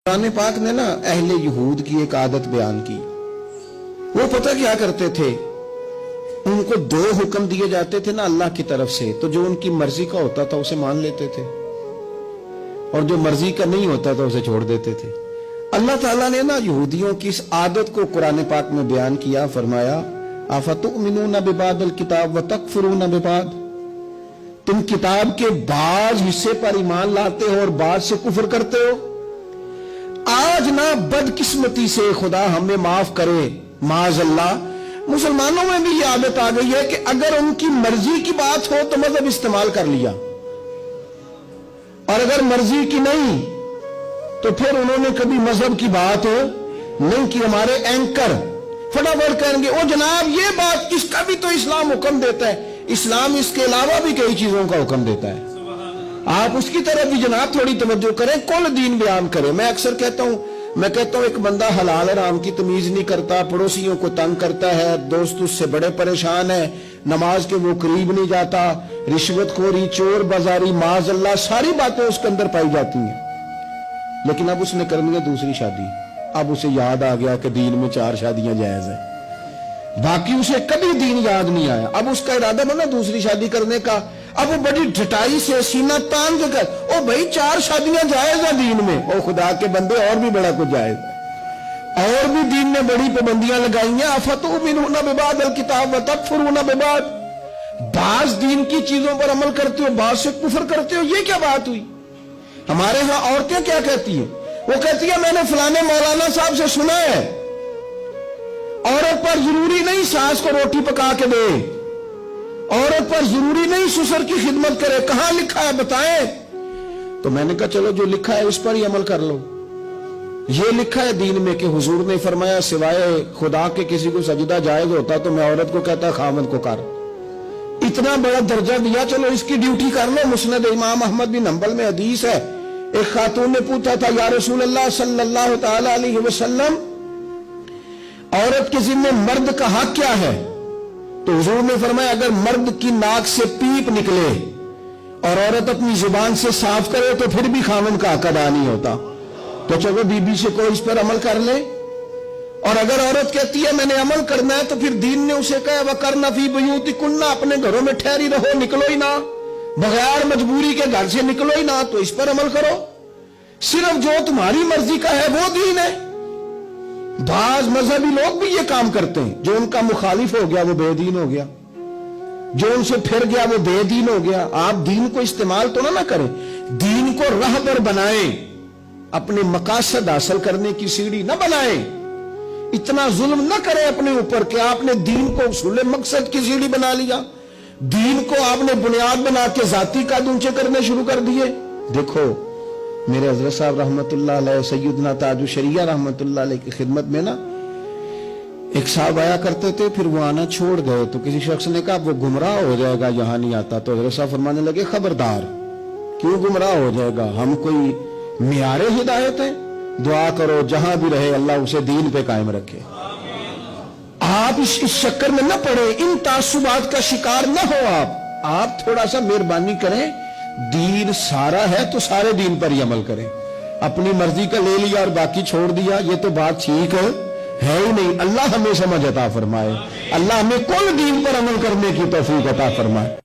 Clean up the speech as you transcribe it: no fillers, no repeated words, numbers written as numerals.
कुरान पाक ने ना अहले यहूद की एक आदत बयान की। वो पता क्या करते थे, उनको दो हुक्म दिए जाते थे ना अल्लाह की तरफ से, तो जो उनकी मर्जी का होता था उसे मान लेते थे और जो मर्जी का नहीं होता था उसे छोड़ देते थे। अल्लाह ताला ने ना यहूदियों की इस आदत को कुरान पाक में बयान किया, फरमाया आफतुमिनूना बिबादिल किताब व तकफुरूना बिबाद, तुम किताब के बाज हिस्से पर ईमान लाते हो और बाज से कुफर करते हो। आज ना बदकिस्मती से खुदा हमें माफ करे, माज़अल्लाह, मुसलमानों में भी ये आदत आ गई है कि अगर उनकी मर्जी की बात हो तो मजहब इस्तेमाल कर लिया, और अगर मर्जी की नहीं तो फिर उन्होंने कभी मजहब की बात नहीं की। हमारे एंकर फटाफट कहेंगे ओ जनाब ये बात, इसका भी तो इस्लाम हुक्म देता है। इस्लाम इसके अलावा भी कई चीजों का हुक्म देता है, आप उसकी तरफ भी जनाब थोड़ी तवज्जो करें, कुल दीन बयान करें। मैं अक्सर कहता हूं एक बंदा हलाल हराम की तमीज नहीं करता, पड़ोसियों को तंग करता है, दोस्त उससे बड़े परेशान है, नमाज के वो करीब नहीं जाता, रिश्वतखोरी, चोर बाजारी, माज़अल्लाह सारी बातें उसके अंदर पाई जाती हैं। लेकिन अब उसने करनी है दूसरी शादी। अब उसे याद आ गया कि दीन में 4 शादियां जायज है, बाकी उसे कभी दीन याद नहीं आया। अब उसका इरादा बना दूसरी शादी करने का। अब वो बड़ी ढटाई से सीना तान के कर, ओ भाई 4 शादियां जायज है दीन में। ओ खुदा के बंदे, और भी बड़ा कुछ जायज है, और भी दीन ने बड़ी पाबंदियां लगाई हैं। अफतुमिनूना बिबादिल किताब व तकफुरूना बिबाद, बाज दीन की चीजों पर अमल करते हो, बाज से कुफर करते हो, ये क्या बात हुई। हमारे यहां औरतें क्या कहती है, वो कहती है मैंने फलाने मौलाना साहब से सुना है औरत पर जरूरी नहीं सास को रोटी पका के दे, औरत पर जरूरी नहीं ससुर की खिदमत करे, कहां लिखा है बताएं। तो मैंने कहा चलो जो लिखा है उस पर ही अमल कर लो। ये लिखा है दीन में कि हुजूर ने फरमाया सिवाय खुदा के किसी को सजदा जायज होता तो मैं औरत को कहता खामद को कर। इतना बड़ा दर्जा दिया, चलो इसकी ड्यूटी कर लो। मुस्नद इमाम अहमद बिन हंबल में हदीस है, एक खातून ने पूछा था या रसूल अल्लाह सल्लल्लाहु तआला अलैहि वसल्लम, औरत के जिम्मे मर्द का हक क्या है। तो हुजूर ने फरमाया अगर मर्द की नाक से पीप निकले और औरत अपनी जुबान से साफ करे तो फिर भी खामन का हक अदा नहीं होता। तो चलो बीबी से कोई इस पर अमल कर ले। और अगर औरत कहती है मैंने अमल करना है तो फिर दीन ने उसे कहा वकरना फी बुयूतिकुन्ना, अपने घरों में ठहरी रहो, निकलो ही ना, बगैर मजबूरी के घर से निकलो ही ना, तो इस पर अमल करो। सिर्फ जो तुम्हारी मर्जी का है वो दीन है। बाज मजहबी लोग भी ये काम करते हैं, जो उनका मुखालिफ हो गया वो बेदीन हो गया, जो उनसे फिर गया वो बेदीन हो गया। आप दीन को इस्तेमाल तो ना करें, दीन को रहबर बनाएं, अपने मकासद हासिल करने की सीढ़ी ना बनाएं। इतना जुल्म ना करें अपने ऊपर कि आपने दीन को उसूल मकसद की सीढ़ी बना लिया, दीन को आपने बुनियाद बना के जाती कद ऊंचे करने शुरू कर दिए। देखो मेरे हजरत साहब रहमतुल्लाह अलैह, सैयदना ताजुल शरिया रहमतुल्लाह अलैह की खिदमत में ना एक साहब आया करते थे, फिर वो आना छोड़ गए। तो किसी शख्स ने कहा वो गुमराह हो जाएगा यहां नहीं आता। तो हजरत साहब फरमाने लगे खबरदार, क्यों गुमराह हो जाएगा, हम कोई मियारे हिदायत है, दुआ करो जहां भी रहे अल्लाह उसे दीन पे कायम रखे। आप इस चक्कर में न पड़े, इन तासुबात का शिकार न हो। आप थोड़ा सा मेहरबानी करें, दीन सारा है तो सारे दीन पर ही अमल करें। अपनी मर्जी का ले लिया और बाकी छोड़ दिया, ये तो बात ठीक है ही नहीं। अल्लाह हमें समझ अता फरमाए, अल्लाह हमें कुल दीन पर अमल करने की तौफीक अता फरमाए।